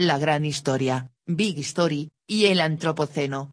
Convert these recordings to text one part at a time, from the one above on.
La Gran Historia, Big Story, y el Antropoceno.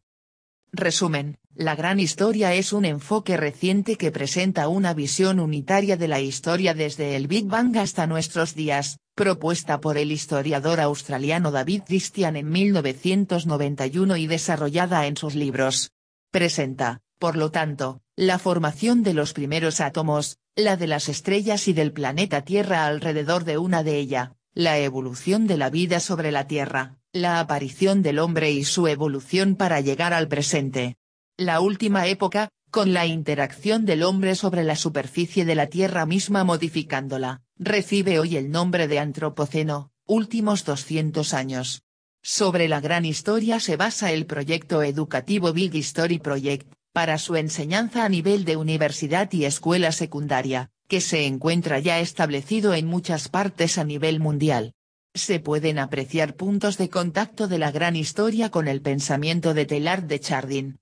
Resumen, La Gran Historia es un enfoque reciente que presenta una visión unitaria de la historia desde el Big Bang hasta nuestros días, propuesta por el historiador australiano David Christian en 1991 y desarrollada en sus libros. Presenta, por lo tanto, la formación de los primeros átomos, la de las estrellas y del planeta Tierra alrededor de una de ellas, la evolución de la vida sobre la Tierra, la aparición del hombre y su evolución para llegar al presente. La última época, con la interacción del hombre sobre la superficie de la Tierra misma modificándola, recibe hoy el nombre de Antropoceno, últimos 200 años. Sobre la Gran Historia se basa el proyecto educativo Big Story Project, para su enseñanza a nivel de universidad y escuela secundaria, que se encuentra ya establecido en muchas partes a nivel mundial. Se pueden apreciar puntos de contacto de la Gran Historia con el pensamiento de Teilhard de Chardin.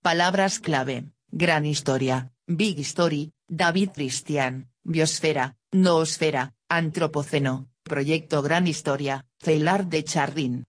Palabras clave: Gran Historia, Big Story, David Christian, Biosfera, Noosfera, Antropoceno, Proyecto Gran Historia, Teilhard de Chardin.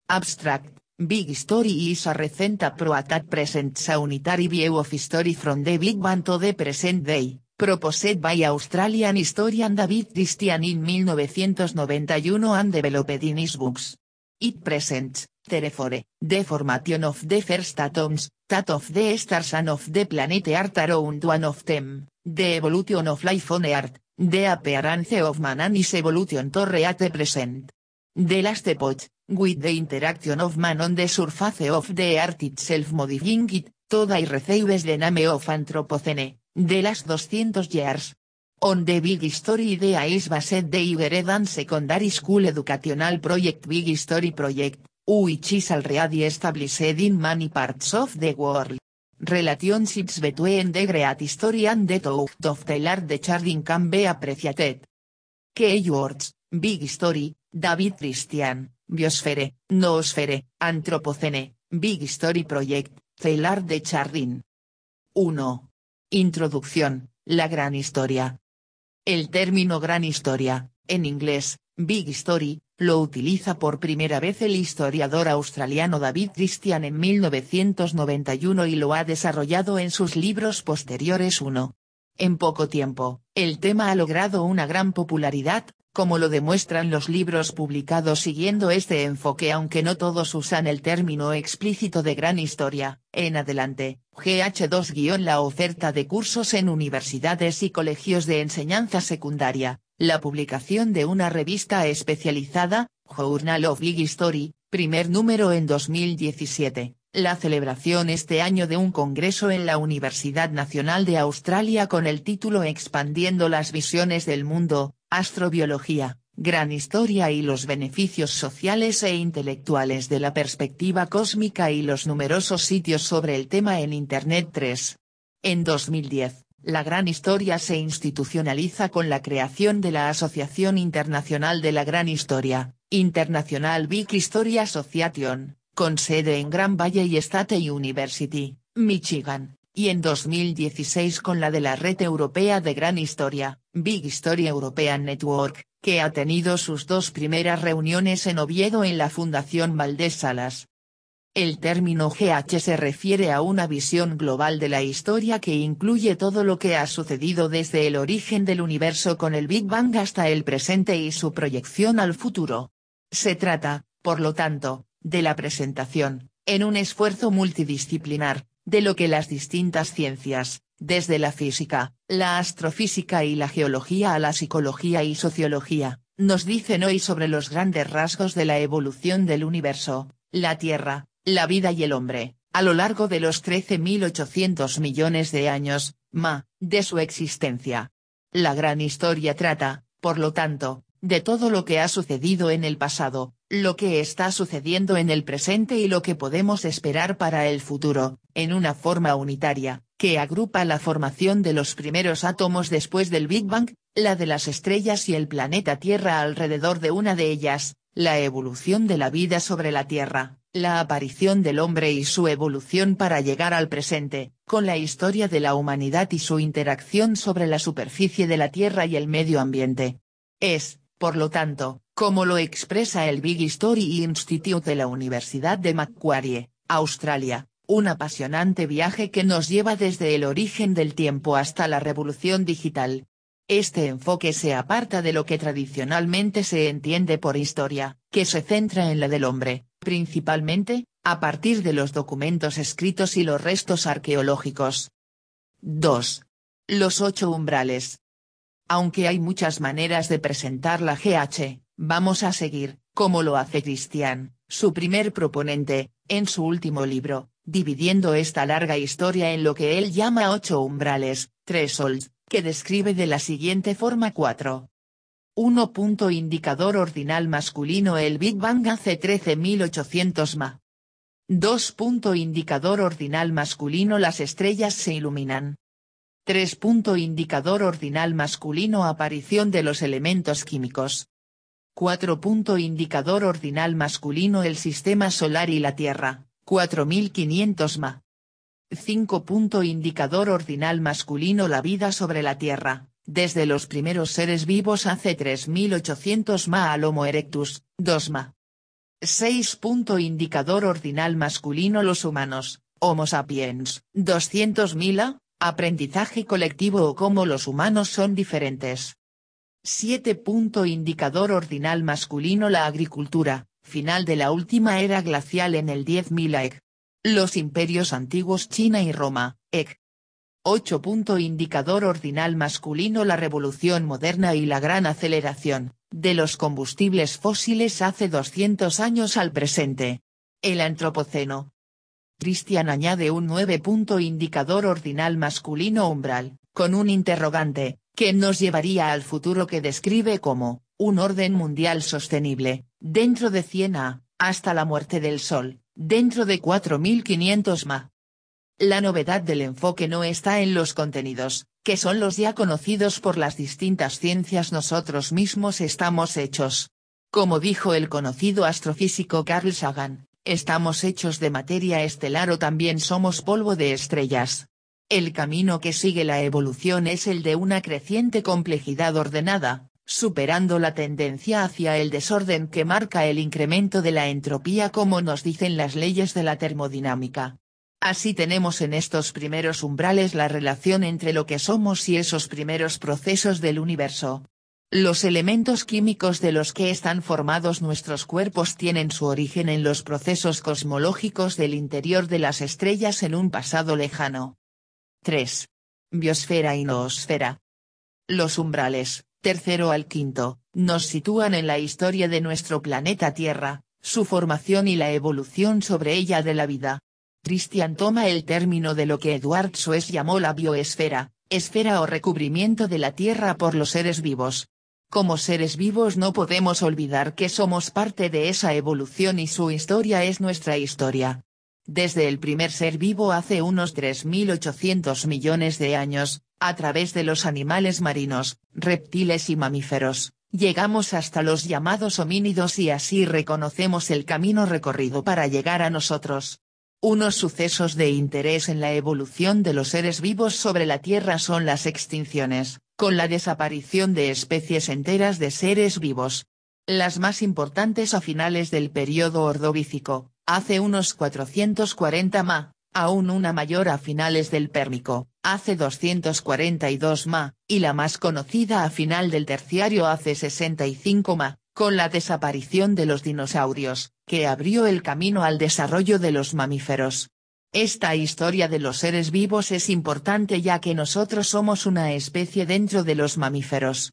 Abstract: Big Story is a recent approach that presents a unitary view of history from the Big Bang to the present day, proposed by Australian historian David Christian in 1991 and developed in his books. It presents, therefore, the formation of the first atoms, that of the stars and of the planet Earth around one of them, the evolution of life on Earth, the appearance of man and his evolution to reach the present. The last epoch, with the interaction of man on the surface of the Earth itself modifying it, today receives the name of Anthropocene, the last 200 years. On the Big Story idea is based the higher than secondary school educational project Big Story Project, which is already established in many parts of the world. Relationships between the great history and the thought of Teilhard de Chardin can be appreciated. Keywords: Big Story, David Christian, Biosfere, Noosfere, Antropocene, Big Story Project, Teilhard de Chardin. 1. Introducción: La Gran Historia. El término Gran Historia, en inglés, Big Story, lo utiliza por primera vez el historiador australiano David Christian en 1991 y lo ha desarrollado en sus libros posteriores. 1. En poco tiempo, el tema ha logrado una gran popularidad, como lo demuestran los libros publicados siguiendo este enfoque, aunque no todos usan el término explícito de Gran Historia. En adelante, GH2- la oferta de cursos en universidades y colegios de enseñanza secundaria, la publicación de una revista especializada, Journal of Big Story, primer número en 2017. La celebración este año de un congreso en la Universidad Nacional de Australia con el título Expandiendo las visiones del mundo, astrobiología, Gran Historia y los beneficios sociales e intelectuales de la perspectiva cósmica y los numerosos sitios sobre el tema en Internet. 3. En 2010, la Gran Historia se institucionaliza con la creación de la Asociación Internacional de la Gran Historia, International Big History Association, con sede en Grand Valley State University, Michigan, y en 2016 con la de la Red Europea de Gran Historia, Big Story European Network, que ha tenido sus dos primeras reuniones en Oviedo en la Fundación Valdés Salas. El término GH se refiere a una visión global de la historia que incluye todo lo que ha sucedido desde el origen del universo con el Big Bang hasta el presente y su proyección al futuro. Se trata, por lo tanto, de la presentación, en un esfuerzo multidisciplinar, de lo que las distintas ciencias, desde la física, la astrofísica y la geología a la psicología y sociología, nos dicen hoy sobre los grandes rasgos de la evolución del universo, la Tierra, la vida y el hombre, a lo largo de los 13.800 millones de años, de su existencia. La Gran Historia trata, por lo tanto, de todo lo que ha sucedido en el pasado, lo que está sucediendo en el presente y lo que podemos esperar para el futuro, en una forma unitaria, que agrupa la formación de los primeros átomos después del Big Bang, la de las estrellas y el planeta Tierra alrededor de una de ellas, la evolución de la vida sobre la Tierra, la aparición del hombre y su evolución para llegar al presente, con la historia de la humanidad y su interacción sobre la superficie de la Tierra y el medio ambiente. Es, por lo tanto, como lo expresa el Big Story Institute de la Universidad de Macquarie, Australia, un apasionante viaje que nos lleva desde el origen del tiempo hasta la revolución digital. Este enfoque se aparta de lo que tradicionalmente se entiende por historia, que se centra en la del hombre, principalmente, a partir de los documentos escritos y los restos arqueológicos. 2. Los 8 umbrales. Aunque hay muchas maneras de presentar la GH, vamos a seguir, como lo hace Christian, su primer proponente, en su último libro, dividiendo esta larga historia en lo que él llama 8 umbrales, thresholds, que describe de la siguiente forma: 4. 1. Indicador ordinal masculino: el Big Bang hace 13.800 ma. 2. Indicador ordinal masculino: las estrellas se iluminan. 3. Indicador ordinal masculino: aparición de los elementos químicos. 4. Indicador ordinal masculino: el sistema solar y la Tierra, 4500 ma. 5. Indicador ordinal masculino: la vida sobre la Tierra, desde los primeros seres vivos hace 3800 ma al Homo erectus, 2 ma. 6. Indicador ordinal masculino: los humanos, Homo sapiens, 200.000 a, aprendizaje colectivo o cómo los humanos son diferentes. 7. Indicador ordinal masculino: la agricultura, final de la última era glacial en el 10.000 AEC. Los imperios antiguos China y Roma, EC. 8. Indicador ordinal masculino: la revolución moderna y la gran aceleración, de los combustibles fósiles hace 200 años al presente. El Antropoceno. Christian añade un 9. Indicador ordinal masculino umbral, con un interrogante, que nos llevaría al futuro que describe como, un orden mundial sostenible, dentro de 100 a, hasta la muerte del Sol, dentro de 4500 ma. La novedad del enfoque no está en los contenidos, que son los ya conocidos por las distintas ciencias. Nosotros mismos estamos hechos. Como dijo el conocido astrofísico Carl Sagan, estamos hechos de materia estelar o también somos polvo de estrellas. El camino que sigue la evolución es el de una creciente complejidad ordenada, superando la tendencia hacia el desorden que marca el incremento de la entropía, como nos dicen las leyes de la termodinámica. Así tenemos en estos primeros umbrales la relación entre lo que somos y esos primeros procesos del universo. Los elementos químicos de los que están formados nuestros cuerpos tienen su origen en los procesos cosmológicos del interior de las estrellas en un pasado lejano. 3. Biosfera y noosfera. Los umbrales, tercero al quinto, nos sitúan en la historia de nuestro planeta Tierra, su formación y la evolución sobre ella de la vida. Christian toma el término de lo que Edward Suess llamó la bioesfera, esfera o recubrimiento de la Tierra por los seres vivos. Como seres vivos no podemos olvidar que somos parte de esa evolución y su historia es nuestra historia. Desde el primer ser vivo hace unos 3800 millones de años, a través de los animales marinos, reptiles y mamíferos, llegamos hasta los llamados homínidos y así reconocemos el camino recorrido para llegar a nosotros. Unos sucesos de interés en la evolución de los seres vivos sobre la Tierra son las extinciones, con la desaparición de especies enteras de seres vivos. Las más importantes a finales del período Ordovícico, hace unos 440 ma, aún una mayor a finales del Pérmico, hace 242 ma, y la más conocida a final del Terciario hace 65 ma, con la desaparición de los dinosaurios, que abrió el camino al desarrollo de los mamíferos. Esta historia de los seres vivos es importante ya que nosotros somos una especie dentro de los mamíferos.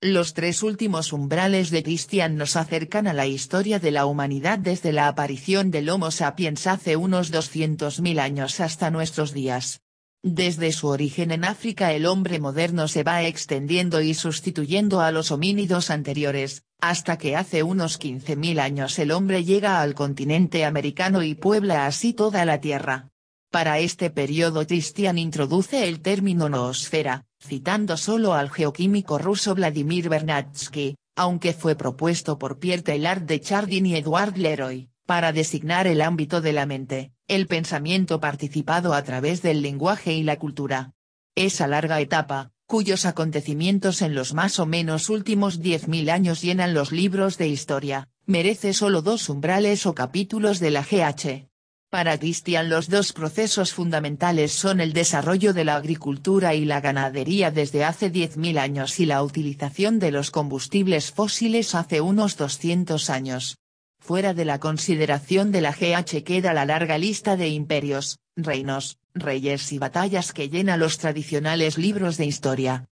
Los 3 últimos umbrales de Christian nos acercan a la historia de la humanidad desde la aparición del Homo sapiens hace unos 200.000 años hasta nuestros días. Desde su origen en África el hombre moderno se va extendiendo y sustituyendo a los homínidos anteriores, hasta que hace unos 15.000 años el hombre llega al continente americano y puebla así toda la Tierra. Para este periodo Christian introduce el término noosfera, citando solo al geoquímico ruso Vladimir Vernadsky, aunque fue propuesto por Pierre Teilhard de Chardin y Edouard Leroy, para designar el ámbito de la mente, el pensamiento participado a través del lenguaje y la cultura. Esa larga etapa, cuyos acontecimientos en los más o menos últimos 10.000 años llenan los libros de historia, merece solo 2 umbrales o capítulos de la GH. Para Christian los 2 procesos fundamentales son el desarrollo de la agricultura y la ganadería desde hace 10.000 años y la utilización de los combustibles fósiles hace unos 200 años. Fuera de la consideración de la GH queda la larga lista de imperios, reinos, reyes y batallas que llena los tradicionales libros de historia.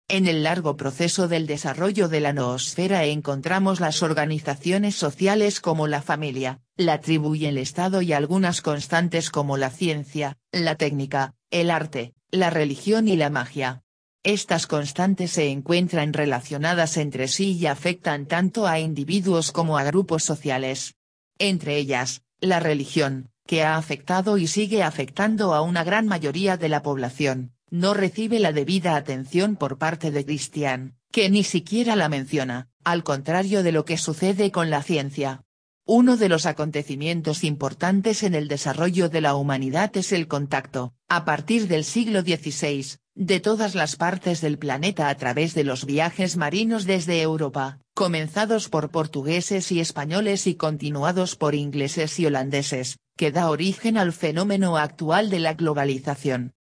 En el largo proceso del desarrollo de la noosfera encontramos las organizaciones sociales como la familia, la tribu y el Estado y algunas constantes como la ciencia, la técnica, el arte, la religión y la magia. Estas constantes se encuentran relacionadas entre sí y afectan tanto a individuos como a grupos sociales. Entre ellas, la religión, que ha afectado y sigue afectando a una gran mayoría de la población, no recibe la debida atención por parte de Christian, que ni siquiera la menciona, al contrario de lo que sucede con la ciencia. Uno de los acontecimientos importantes en el desarrollo de la humanidad es el contacto, a partir del siglo XVI, de todas las partes del planeta a través de los viajes marinos desde Europa, comenzados por portugueses y españoles y continuados por ingleses y holandeses, que da origen al fenómeno actual de la globalización.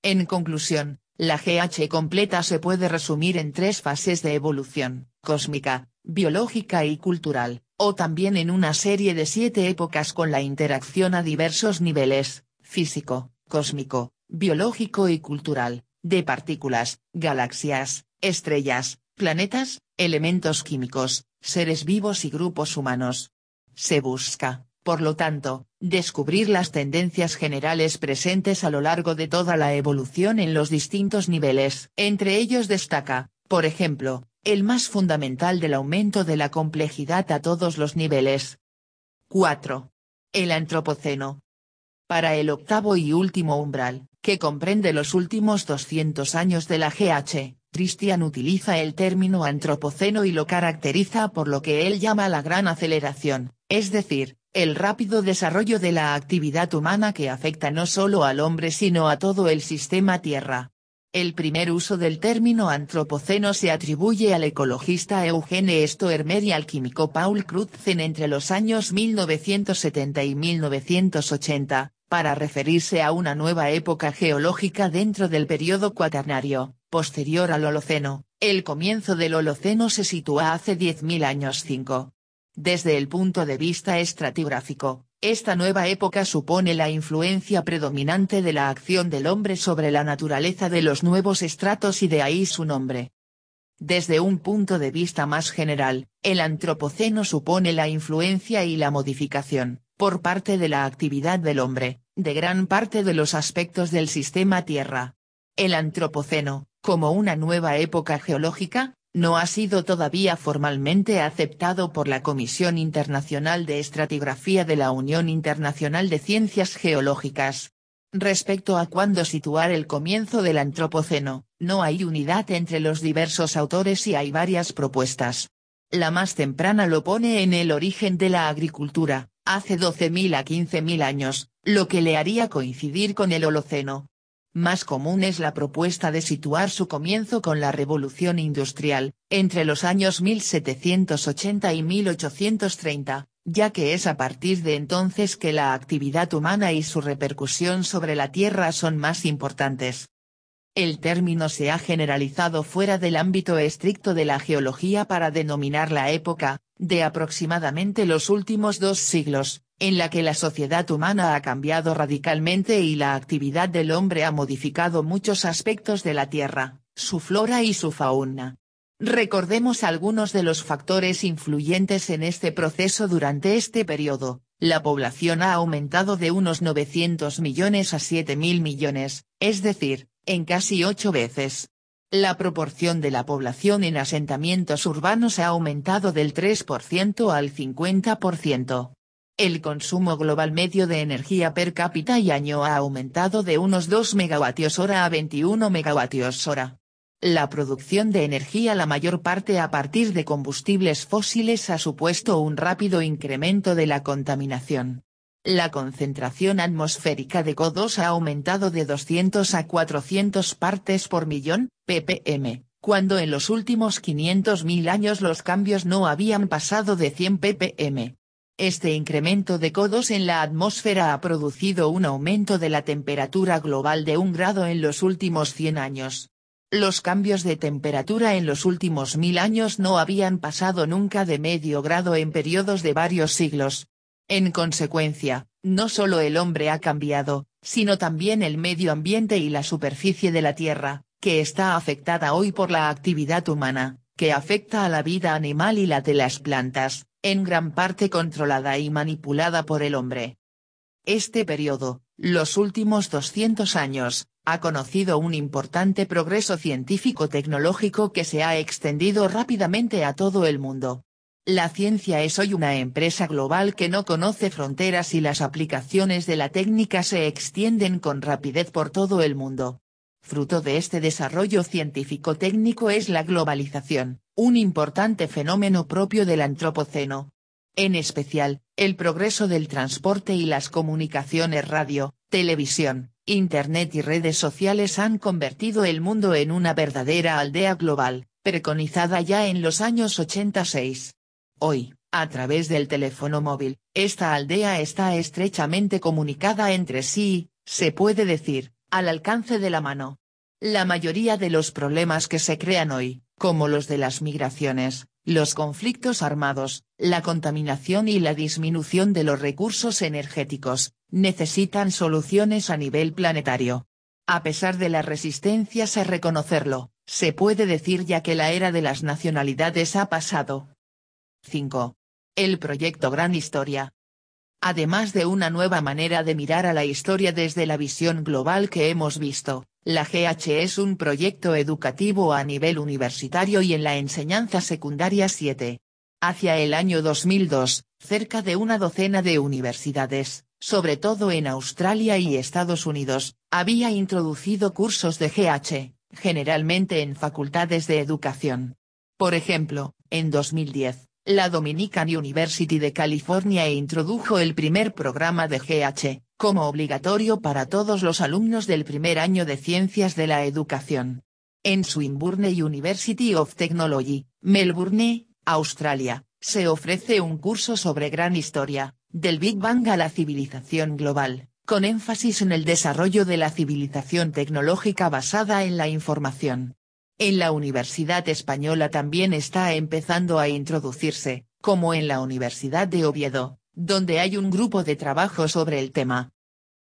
En conclusión, la GH completa se puede resumir en 3 fases de evolución: cósmica, biológica y cultural, o también en una serie de 7 épocas con la interacción a diversos niveles: físico, cósmico, biológico y cultural, de partículas, galaxias, estrellas, planetas, elementos químicos, seres vivos y grupos humanos. Se busca, por lo tanto, descubrir las tendencias generales presentes a lo largo de toda la evolución en los distintos niveles. Entre ellos destaca, por ejemplo, el más fundamental del aumento de la complejidad a todos los niveles. 4. El Antropoceno. Para el octavo y último umbral, que comprende los últimos 200 años de la GH, Christian utiliza el término antropoceno y lo caracteriza por lo que él llama la gran aceleración, es decir, el rápido desarrollo de la actividad humana que afecta no solo al hombre sino a todo el sistema Tierra. El primer uso del término antropoceno se atribuye al ecologista Eugene Stoermer y al químico Paul Crutzen entre los años 1970 y 1980, para referirse a una nueva época geológica dentro del período cuaternario, posterior al Holoceno. El comienzo del Holoceno se sitúa hace 10.000 años. Desde el punto de vista estratigráfico, esta nueva época supone la influencia predominante de la acción del hombre sobre la naturaleza de los nuevos estratos y de ahí su nombre. Desde un punto de vista más general, el antropoceno supone la influencia y la modificación, por parte de la actividad del hombre, de gran parte de los aspectos del sistema Tierra. El antropoceno, como una nueva época geológica, no ha sido todavía formalmente aceptado por la Comisión Internacional de Estratigrafía de la Unión Internacional de Ciencias Geológicas. Respecto a cuándo situar el comienzo del Antropoceno, no hay unidad entre los diversos autores y hay varias propuestas. La más temprana lo pone en el origen de la agricultura, hace 12.000 a 15.000 años, lo que le haría coincidir con el Holoceno. Más común es la propuesta de situar su comienzo con la Revolución Industrial, entre los años 1780 y 1830, ya que es a partir de entonces que la actividad humana y su repercusión sobre la Tierra son más importantes. El término se ha generalizado fuera del ámbito estricto de la geología para denominar la época, de aproximadamente los últimos 2 siglos, en la que la sociedad humana ha cambiado radicalmente y la actividad del hombre ha modificado muchos aspectos de la Tierra, su flora y su fauna. Recordemos algunos de los factores influyentes en este proceso durante este periodo. La población ha aumentado de unos 900 millones a 7.000 millones, es decir, en casi 8 veces. La proporción de la población en asentamientos urbanos ha aumentado del 3% al 50%. El consumo global medio de energía per cápita y año ha aumentado de unos 2 megavatios-hora a 21 megavatios-hora. La producción de energía, la mayor parte a partir de combustibles fósiles, ha supuesto un rápido incremento de la contaminación. La concentración atmosférica de CO2 ha aumentado de 200 a 400 partes por millón, ppm, cuando en los últimos 500.000 años los cambios no habían pasado de 100 ppm. Este incremento de CO2 en la atmósfera ha producido un aumento de la temperatura global de 1 grado en los últimos 100 años. Los cambios de temperatura en los últimos 1000 años no habían pasado nunca de medio grado en periodos de varios siglos. En consecuencia, no solo el hombre ha cambiado, sino también el medio ambiente y la superficie de la Tierra, que está afectada hoy por la actividad humana, que afecta a la vida animal y la de las plantas, en gran parte controlada y manipulada por el hombre. Este periodo, los últimos 200 años, ha conocido un importante progreso científico-tecnológico que se ha extendido rápidamente a todo el mundo. La ciencia es hoy una empresa global que no conoce fronteras y las aplicaciones de la técnica se extienden con rapidez por todo el mundo. Fruto de este desarrollo científico-técnico es la globalización, un importante fenómeno propio del Antropoceno. En especial, el progreso del transporte y las comunicaciones radio, televisión, Internet y redes sociales han convertido el mundo en una verdadera aldea global, preconizada ya en los años 86. Hoy, a través del teléfono móvil, esta aldea está estrechamente comunicada entre sí, se puede decir, al alcance de la mano. La mayoría de los problemas que se crean hoy, como los de las migraciones, los conflictos armados, la contaminación y la disminución de los recursos energéticos, necesitan soluciones a nivel planetario. A pesar de las resistencias a reconocerlo, se puede decir ya que la era de las nacionalidades ha pasado. 5. El proyecto Gran Historia. Además de una nueva manera de mirar a la historia desde la visión global que hemos visto, la GH es un proyecto educativo a nivel universitario y en la enseñanza secundaria 7. Hacia el año 2002, cerca de una docena de universidades, sobre todo en Australia y Estados Unidos, había introducido cursos de GH, generalmente en facultades de educación. Por ejemplo, en 2010, la Dominican University de California introdujo el primer programa de GH, como obligatorio para todos los alumnos del primer año de Ciencias de la Educación. En Swinburne University of Technology, Melbourne, Australia, se ofrece un curso sobre Gran Historia, del Big Bang a la civilización global, con énfasis en el desarrollo de la civilización tecnológica basada en la información. En la Universidad Española también está empezando a introducirse, como en la Universidad de Oviedo, donde hay un grupo de trabajo sobre el tema.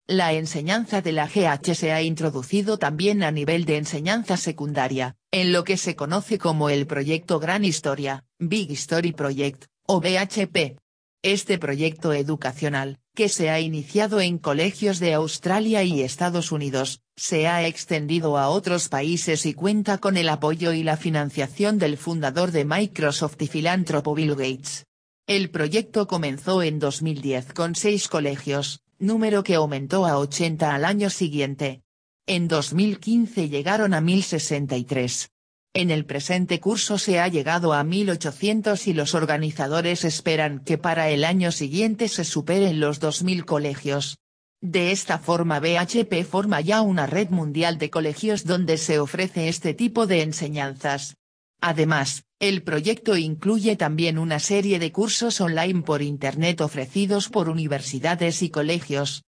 La enseñanza de la GH se ha introducido también a nivel de enseñanza secundaria, en lo que se conoce como el Proyecto Gran Historia, Big Story Project, o BHP. Este proyecto educacional, que se ha iniciado en colegios de Australia y Estados Unidos, se ha extendido a otros países y cuenta con el apoyo y la financiación del fundador de Microsoft y filántropo Bill Gates. El proyecto comenzó en 2010 con 6 colegios, número que aumentó a 80 al año siguiente. En 2015 llegaron a 1063. En el presente curso se ha llegado a 1800 y los organizadores esperan que para el año siguiente se superen los 2000 colegios. De esta forma BHP forma ya una red mundial de colegios donde se ofrece este tipo de enseñanzas. Además, el proyecto incluye también una serie de cursos online por Internet ofrecidos por universidades y colegios.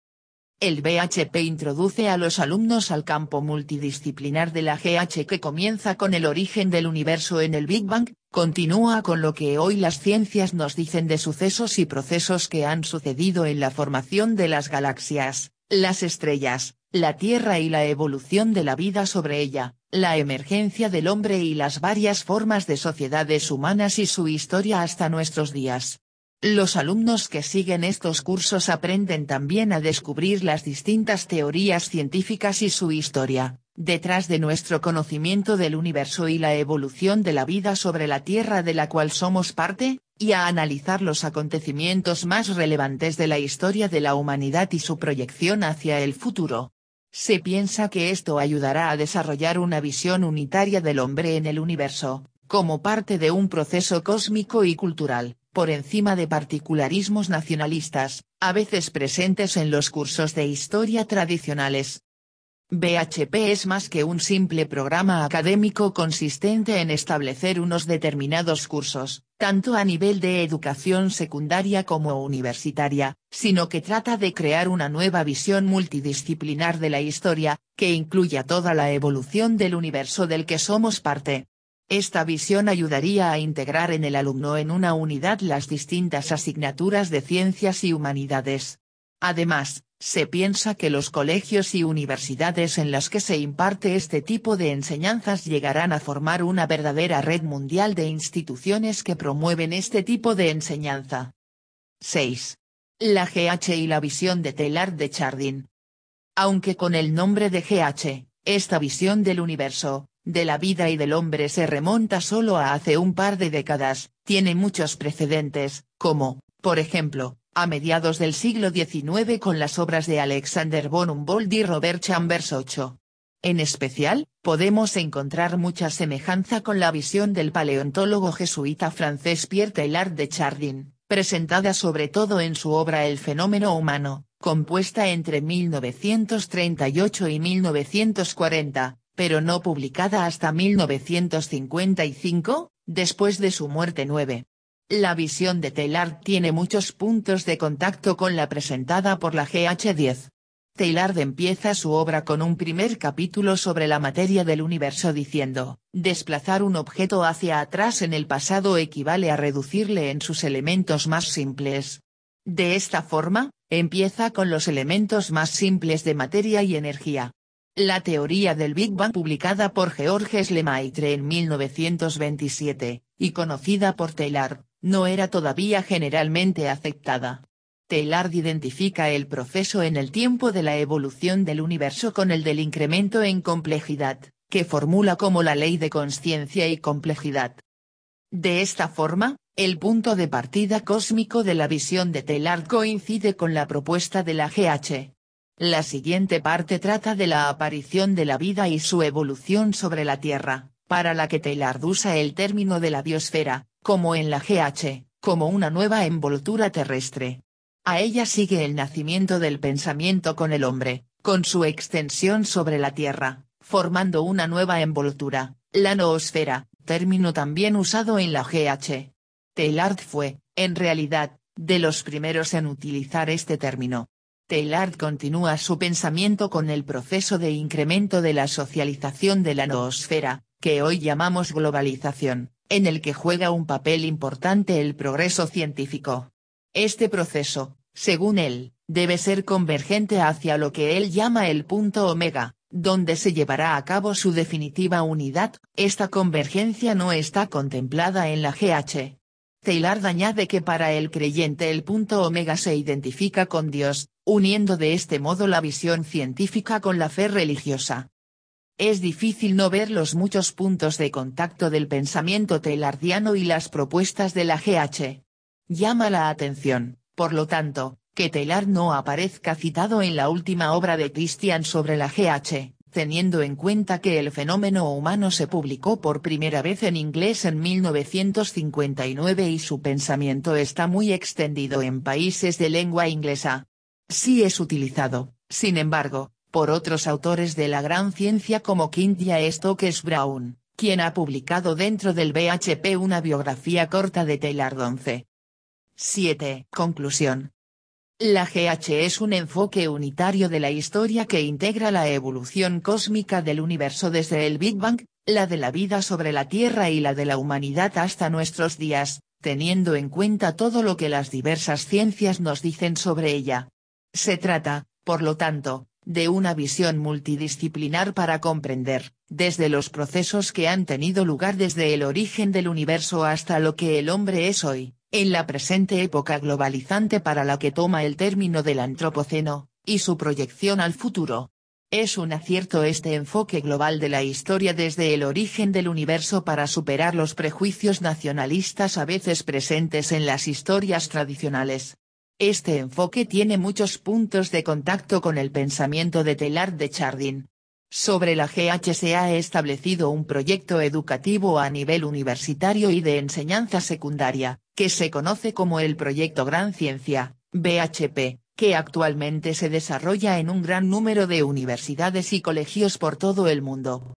El BHP introduce a los alumnos al campo multidisciplinar de la GH que comienza con el origen del universo en el Big Bang, continúa con lo que hoy las ciencias nos dicen de sucesos y procesos que han sucedido en la formación de las galaxias, las estrellas, la Tierra y la evolución de la vida sobre ella, la emergencia del hombre y las varias formas de sociedades humanas y su historia hasta nuestros días. Los alumnos que siguen estos cursos aprenden también a descubrir las distintas teorías científicas y su historia, detrás de nuestro conocimiento del universo y la evolución de la vida sobre la Tierra de la cual somos parte, y a analizar los acontecimientos más relevantes de la historia de la humanidad y su proyección hacia el futuro. Se piensa que esto ayudará a desarrollar una visión unitaria del hombre en el universo, como parte de un proceso cósmico y cultural, por encima de particularismos nacionalistas, a veces presentes en los cursos de historia tradicionales. BHP es más que un simple programa académico consistente en establecer unos determinados cursos, tanto a nivel de educación secundaria como universitaria, sino que trata de crear una nueva visión multidisciplinar de la historia, que incluya toda la evolución del universo del que somos parte. Esta visión ayudaría a integrar en el alumno en una unidad las distintas asignaturas de ciencias y humanidades. Además, se piensa que los colegios y universidades en las que se imparte este tipo de enseñanzas llegarán a formar una verdadera red mundial de instituciones que promueven este tipo de enseñanza. 6. La GH y la visión de Teilhard de Chardin. Aunque con el nombre de GH, esta visión del universo, de la vida y del hombre se remonta solo a hace un par de décadas, tiene muchos precedentes, como, por ejemplo, a mediados del siglo XIX con las obras de Alexander von Humboldt y Robert Chambers VIII. En especial, podemos encontrar mucha semejanza con la visión del paleontólogo jesuita francés Pierre Teilhard de Chardin, presentada sobre todo en su obra El fenómeno humano, compuesta entre 1938 y 1940, pero no publicada hasta 1955, después de su muerte. 9. La visión de Teilhard tiene muchos puntos de contacto con la presentada por la GH10. Teilhard empieza su obra con un primer capítulo sobre la materia del universo diciendo, desplazar un objeto hacia atrás en el pasado equivale a reducirle en sus elementos más simples. De esta forma, empieza con los elementos más simples de materia y energía. La teoría del Big Bang publicada por Georges Lemaitre en 1927, y conocida por Teilhard, no era todavía generalmente aceptada. Teilhard identifica el proceso en el tiempo de la evolución del universo con el del incremento en complejidad, que formula como la ley de consciencia y complejidad. De esta forma, el punto de partida cósmico de la visión de Teilhard coincide con la propuesta de la GH. La siguiente parte trata de la aparición de la vida y su evolución sobre la Tierra, para la que Teilhard usa el término de la biosfera, como en la GH, como una nueva envoltura terrestre. A ella sigue el nacimiento del pensamiento con el hombre, con su extensión sobre la Tierra, formando una nueva envoltura, la noosfera, término también usado en la GH. Teilhard fue, en realidad, de los primeros en utilizar este término. Teilhard continúa su pensamiento con el proceso de incremento de la socialización de la noosfera, que hoy llamamos globalización, en el que juega un papel importante el progreso científico. Este proceso, según él, debe ser convergente hacia lo que él llama el punto omega, donde se llevará a cabo su definitiva unidad. Esta convergencia no está contemplada en la GH. Teilhard añade que para el creyente el punto omega se identifica con Dios, uniendo de este modo la visión científica con la fe religiosa. Es difícil no ver los muchos puntos de contacto del pensamiento teilhardiano y las propuestas de la GH. Llama la atención, por lo tanto, que Teilhard no aparezca citado en la última obra de Christian sobre la GH, teniendo en cuenta que El fenómeno humano se publicó por primera vez en inglés en 1959 y su pensamiento está muy extendido en países de lengua inglesa. Sí es utilizado, sin embargo, por otros autores de la gran ciencia como Cynthia Stokes Brown, quien ha publicado dentro del BHP una biografía corta de Teilhard. 11. 7. Conclusión. La GH es un enfoque unitario de la historia que integra la evolución cósmica del universo desde el Big Bang, la de la vida sobre la Tierra y la de la humanidad hasta nuestros días, teniendo en cuenta todo lo que las diversas ciencias nos dicen sobre ella. Se trata, por lo tanto, de una visión multidisciplinar para comprender, desde los procesos que han tenido lugar desde el origen del universo hasta lo que el hombre es hoy, en la presente época globalizante para la que toma el término del Antropoceno, y su proyección al futuro. Es un acierto este enfoque global de la historia desde el origen del universo para superar los prejuicios nacionalistas a veces presentes en las historias tradicionales. Este enfoque tiene muchos puntos de contacto con el pensamiento de Teilhard de Chardin. Sobre la GH se ha establecido un proyecto educativo a nivel universitario y de enseñanza secundaria, que se conoce como el Proyecto Gran Ciencia, BHP, que actualmente se desarrolla en un gran número de universidades y colegios por todo el mundo.